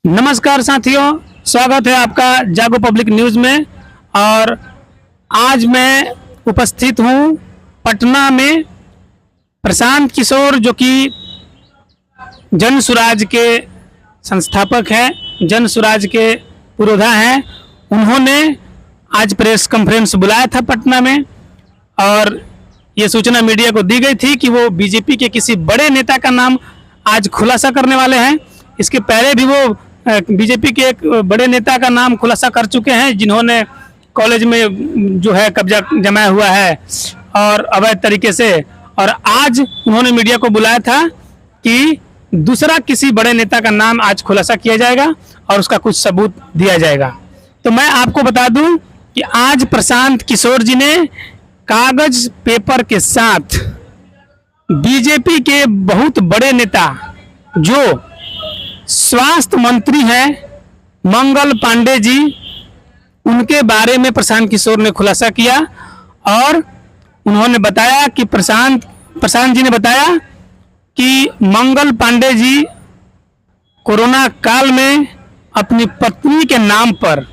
नमस्कार साथियों, स्वागत है आपका जागो पब्लिक न्यूज़ में। और आज मैं उपस्थित हूं पटना में। प्रशांत किशोर जो कि जन सुराज के संस्थापक हैं, जन सुराज के पुरोधा हैं, उन्होंने आज प्रेस कॉन्फ्रेंस बुलाया था पटना में और ये सूचना मीडिया को दी गई थी कि वो बीजेपी के किसी बड़े नेता का नाम आज खुलासा करने वाले हैं। इसके पहले भी वो बीजेपी के एक बड़े नेता का नाम खुलासा कर चुके हैं, जिन्होंने कॉलेज में जो है कब्जा जमाया हुआ है और अवैध तरीके से। और आज उन्होंने मीडिया को बुलाया था कि दूसरा किसी बड़े नेता का नाम आज खुलासा किया जाएगा और उसका कुछ सबूत दिया जाएगा। तो मैं आपको बता दूं कि आज प्रशांत किशोर जी ने कागज पेपर के साथ बीजेपी के बहुत बड़े नेता जो स्वास्थ्य मंत्री हैं मंगल पांडे जी, उनके बारे में प्रशांत किशोर ने खुलासा किया। और उन्होंने बताया कि प्रशांत जी ने बताया कि मंगल पांडे जी कोरोना काल में अपनी पत्नी के नाम पर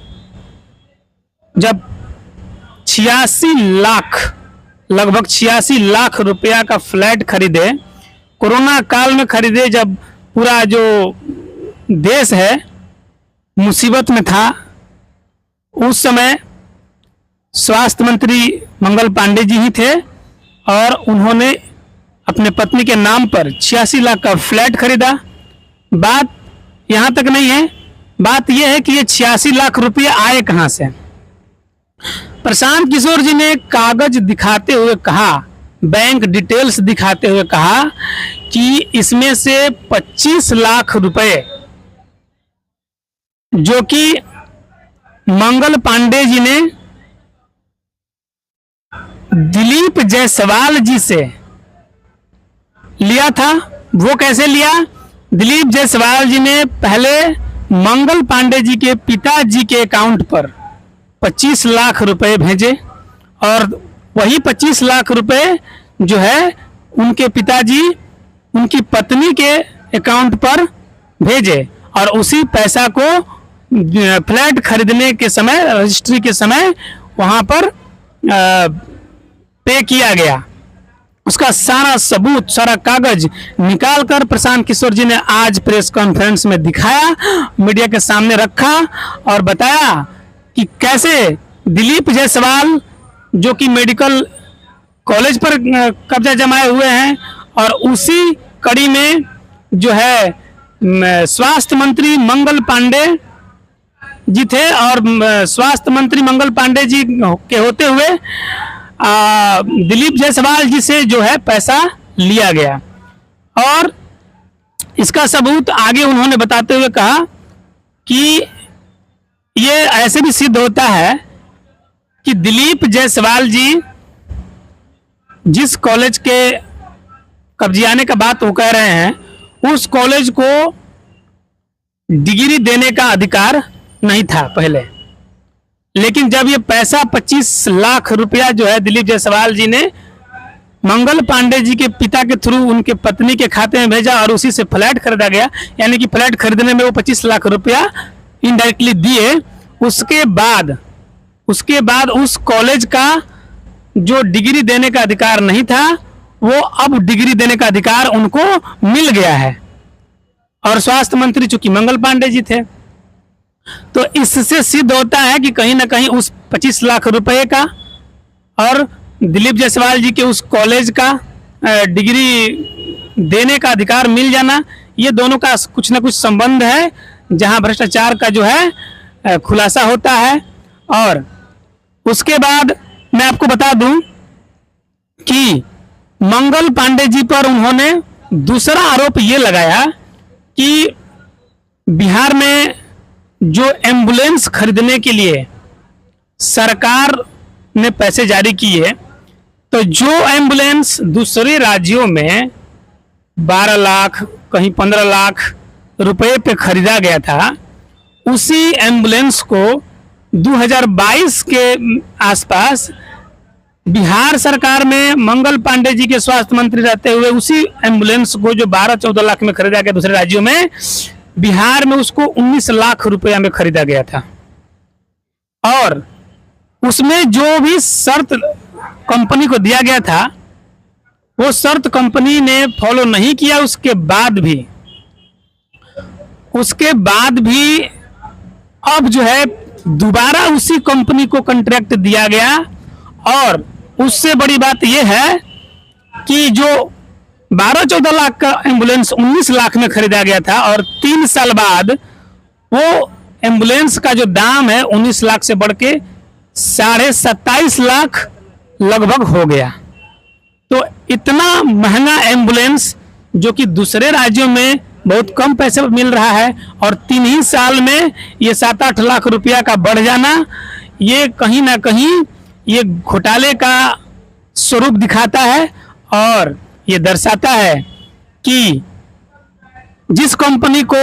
जब 86 लाख, लगभग 86 लाख रुपया का फ्लैट खरीदे, कोरोना काल में खरीदे, जब पूरा जो देश है मुसीबत में था, उस समय स्वास्थ्य मंत्री मंगल पांडे जी ही थे और उन्होंने अपने पत्नी के नाम पर 86 लाख का फ्लैट खरीदा। बात यहाँ तक नहीं है, बात यह है कि ये 86 लाख रुपये आए कहाँ से। प्रशांत किशोर जी ने कागज दिखाते हुए कहा, बैंक डिटेल्स दिखाते हुए कहा कि इसमें से 25 लाख रुपए जो कि मंगल पांडे जी ने दिलीप जायसवाल जी से लिया था। वो कैसे लिया? दिलीप जायसवाल जी ने पहले मंगल पांडे जी के पिताजी के अकाउंट पर 25 लाख रुपए भेजे और वही 25 लाख रुपए जो है उनके पिताजी उनकी पत्नी के अकाउंट पर भेजे और उसी पैसा को फ्लैट खरीदने के समय, रजिस्ट्री के समय वहां पर पे किया गया। उसका सारा सबूत, सारा कागज निकाल कर प्रशांत किशोर जी ने आज प्रेस कॉन्फ्रेंस में दिखाया, मीडिया के सामने रखा और बताया कि कैसे दिलीप जायसवाल जो कि मेडिकल कॉलेज पर कब्जा जमाए हुए हैं और उसी कड़ी में जो है स्वास्थ्य मंत्री मंगल पांडे जी थे और स्वास्थ्य मंत्री मंगल पांडे जी के होते हुए दिलीप जायसवाल जी से जो है पैसा लिया गया। और इसका सबूत आगे उन्होंने बताते हुए कहा कि ये ऐसे भी सिद्ध होता है कि दिलीप जायसवाल जी जिस कॉलेज के कब्जियाने का बात वो कह रहे हैं, उस कॉलेज को डिग्री देने का अधिकार नहीं था पहले, लेकिन जब ये पैसा 25 लाख रुपया जो है दिलीप जायसवाल जी ने मंगल पांडे जी के पिता के थ्रू उनके पत्नी के खाते में भेजा और उसी से फ्लैट खरीदा गया, यानी कि फ्लैट खरीदने में वो 25 लाख रुपया इनडायरेक्टली दिए। उसके बाद उस कॉलेज का जो डिग्री देने का अधिकार नहीं था, वो अब डिग्री देने का अधिकार उनको मिल गया है और स्वास्थ्य मंत्री चूंकि मंगल पांडे जी थे। तो इससे सिद्ध होता है कि कहीं ना कहीं उस 25 लाख रुपए का और दिलीप जायसवाल जी के उस कॉलेज का डिग्री देने का अधिकार मिल जाना, ये दोनों का कुछ ना कुछ संबंध है, जहां भ्रष्टाचार का जो है खुलासा होता है। और उसके बाद मैं आपको बता दूं कि मंगल पांडे जी पर उन्होंने दूसरा आरोप ये लगाया कि बिहार में जो एम्बुलेंस खरीदने के लिए सरकार ने पैसे जारी किए, तो जो एम्बुलेंस दूसरे राज्यों में 12 लाख, कहीं 15 लाख रुपए पे खरीदा गया था, उसी एम्बुलेंस को 2022 के आसपास बिहार सरकार में मंगल पांडे जी के स्वास्थ्य मंत्री रहते हुए उसी एम्बुलेंस को जो 12-14 लाख में खरीदा गया दूसरे राज्यों में, बिहार में उसको 19 लाख रुपया में खरीदा गया था। और उसमें जो भी शर्त कंपनी को दिया गया था वो शर्त कंपनी ने फॉलो नहीं किया। उसके बाद भी अब जो है दोबारा उसी कंपनी को कॉन्ट्रैक्ट दिया गया। और उससे बड़ी बात यह है कि जो 12-14 लाख का एम्बुलेंस 19 लाख में खरीदा गया था और 3 साल बाद वो एम्बुलेंस का जो दाम है 19 लाख से बढ़ के 27.5 लाख लगभग हो गया। तो इतना महंगा एम्बुलेंस जो कि दूसरे राज्यों में बहुत कम पैसे पर मिल रहा है और 3 ही साल में ये 7-8 लाख रुपया का बढ़ जाना, ये कहीं ना कहीं ये घोटाले का स्वरूप दिखाता है। और ये दर्शाता है कि जिस कंपनी को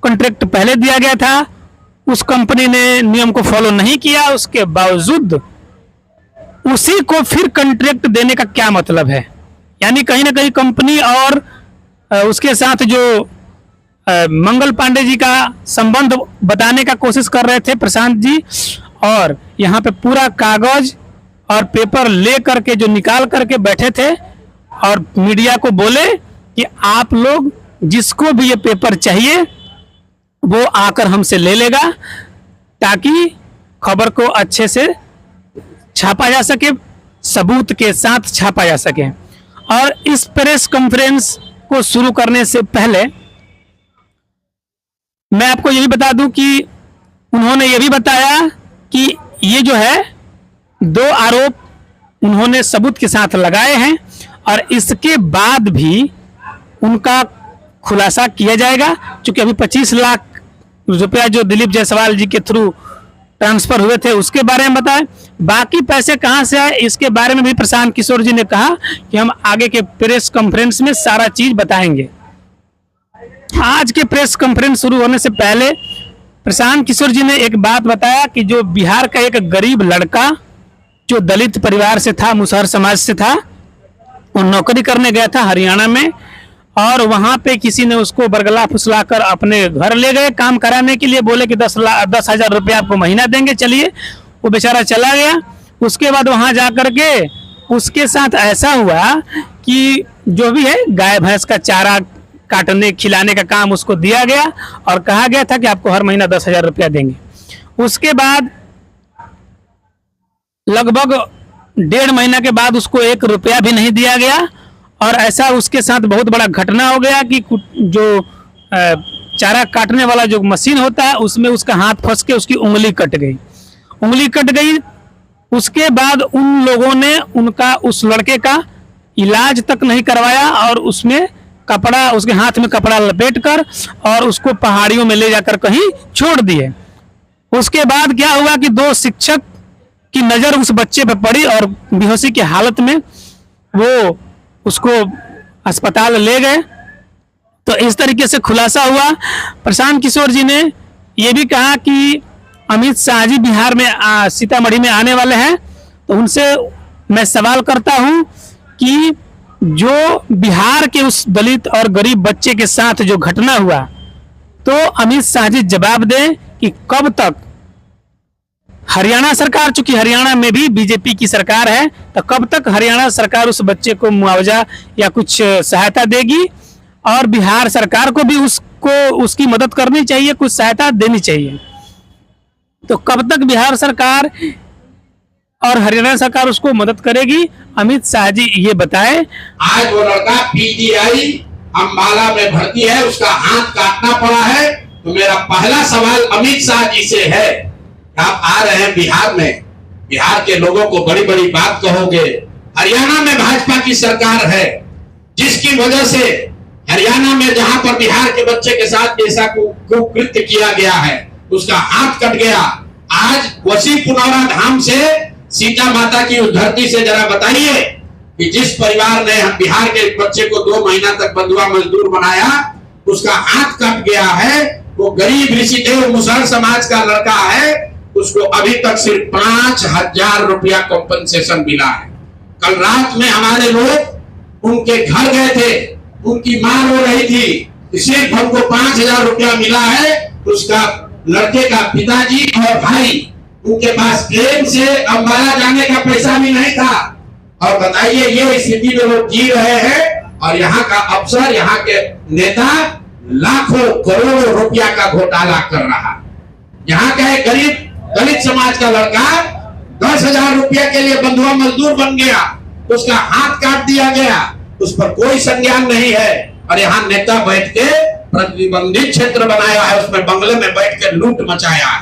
कॉन्ट्रैक्ट पहले दिया गया था उस कंपनी ने नियम को फॉलो नहीं किया, उसके बावजूद उसी को फिर कॉन्ट्रैक्ट देने का क्या मतलब है। यानी कहीं ना कहीं कंपनी और उसके साथ जो मंगल पांडे जी का संबंध बताने का कोशिश कर रहे थे प्रशांत जी, और यहाँ पे पूरा कागज और पेपर ले करके जो निकाल करके बैठे थे और मीडिया को बोले कि आप लोग जिसको भी ये पेपर चाहिए वो आकर हमसे ले लेगा ताकि खबर को अच्छे से छापा जा सके, सबूत के साथ छापा जा सके। और इस प्रेस कॉन्फ्रेंस को शुरू करने से पहले मैं आपको ये भी बता दूं कि उन्होंने ये भी बताया कि ये जो है 2 आरोप उन्होंने सबूत के साथ लगाए हैं और इसके बाद भी उनका खुलासा किया जाएगा। क्योंकि अभी 25 लाख रुपया जो दिलीप जायसवाल जी के थ्रू ट्रांसफर हुए थे उसके बारे में बताएं, बाकी पैसे कहां से आए इसके बारे में भी प्रशांत किशोर जी ने कहा कि हम आगे के प्रेस कॉन्फ्रेंस में सारा चीज बताएंगे। आज के प्रेस कॉन्फ्रेंस शुरू होने से पहले प्रशांत किशोर जी ने एक बात बताया कि जो बिहार का एक गरीब लड़का जो दलित परिवार से था, मुसहर समाज से था, वो नौकरी करने गया था हरियाणा में और वहां पे किसी ने उसको बरगला फुसलाकर अपने घर ले गए काम कराने के लिए, बोले कि 10,000 रुपया आपको महीना देंगे, चलिए। वो बेचारा चला गया। उसके बाद वहां जाकर के उसके साथ ऐसा हुआ कि जो भी है गाय भैंस का चारा काटने खिलाने का काम उसको दिया गया और कहा गया था कि आपको हर महीना 10,000 रुपया देंगे। उसके बाद लगभग 1.5 महीना के बाद उसको 1 रुपया भी नहीं दिया गया और ऐसा उसके साथ बहुत बड़ा घटना हो गया कि जो चारा काटने वाला जो मशीन होता है उसमें उसका हाथ फंस के उसकी उंगली कट गई। उसके बाद उन लोगों ने उस लड़के का इलाज तक नहीं करवाया और उसमें उसके हाथ में कपड़ा लपेटकर और उसको पहाड़ियों में ले जाकर कहीं छोड़ दिए। उसके बाद क्या हुआ कि 2 शिक्षक की नजर उस बच्चे पर पड़ी और बेहोशी की हालत में वो उसको अस्पताल ले गए। तो इस तरीके से खुलासा हुआ। प्रशांत किशोर जी ने यह भी कहा कि अमित शाह जी बिहार में सीतामढ़ी में आने वाले हैं, तो उनसे मैं सवाल करता हूं कि जो बिहार के उस दलित और गरीब बच्चे के साथ जो घटना हुआ, तो अमित शाह जी जवाब दें कि कब तक हरियाणा सरकार, चूंकि हरियाणा में भी बीजेपी की सरकार है, तो कब तक हरियाणा सरकार उस बच्चे को मुआवजा या कुछ सहायता देगी और बिहार सरकार को भी उसकी मदद करनी चाहिए, कुछ सहायता देनी चाहिए। तो कब तक बिहार सरकार और हरियाणा सरकार उसको मदद करेगी, अमित शाह जी ये बताएं। आज वो लड़का पीजीआई अंबाला में भर्ती है, उसका हाथ काटना पड़ा है। तो मेरा पहला सवाल अमित शाह जी से है, आप आ रहे हैं बिहार में, बिहार के लोगों को बड़ी बड़ी बात कहोगे। हरियाणा में भाजपा की सरकार है जिसकी वजह से हरियाणा में जहां पर बिहार के बच्चे के साथ जैसा कुकृत्य किया गया है उसका हाथ कट गया। आज वसी पुनौरा धाम से सीता माता की उस धरती से जरा बताइए कि जिस परिवार ने हम बिहार के बच्चे को 2 महीना तक बंधुआ मजदूर बनाया उसका हाथ कट गया है। वो गरीब ऋषिदेव मुसहर समाज का लड़का है, उसको अभी तक सिर्फ 5,000 रुपया कॉम्पनसेशन मिला है। कल रात में हमारे लोग उनके घर गए थे, उनकी मां रो रही थी, सिर्फ हमको 5,000 रुपया मिला है। उसका लड़के का पिताजी और भाई, उनके पास ट्रेन से अंबाला जाने का पैसा भी नहीं था। और बताइए ये स्थिति में लोग जी रहे हैं, और यहाँ का अफसर, यहाँ के नेता लाखों करोड़ों रुपया का घोटाला कर रहा। यहाँ का एक गरीब दलित समाज का लड़का 10,000 रुपया के लिए बंधुआ मजदूर बन गया, उसका हाथ काट दिया गया, उस पर कोई संज्ञान नहीं है। और यहाँ नेता बैठ के प्रतिबंधित क्षेत्र बनाया है, उसमें बंगले में बैठ के लूट मचाया है।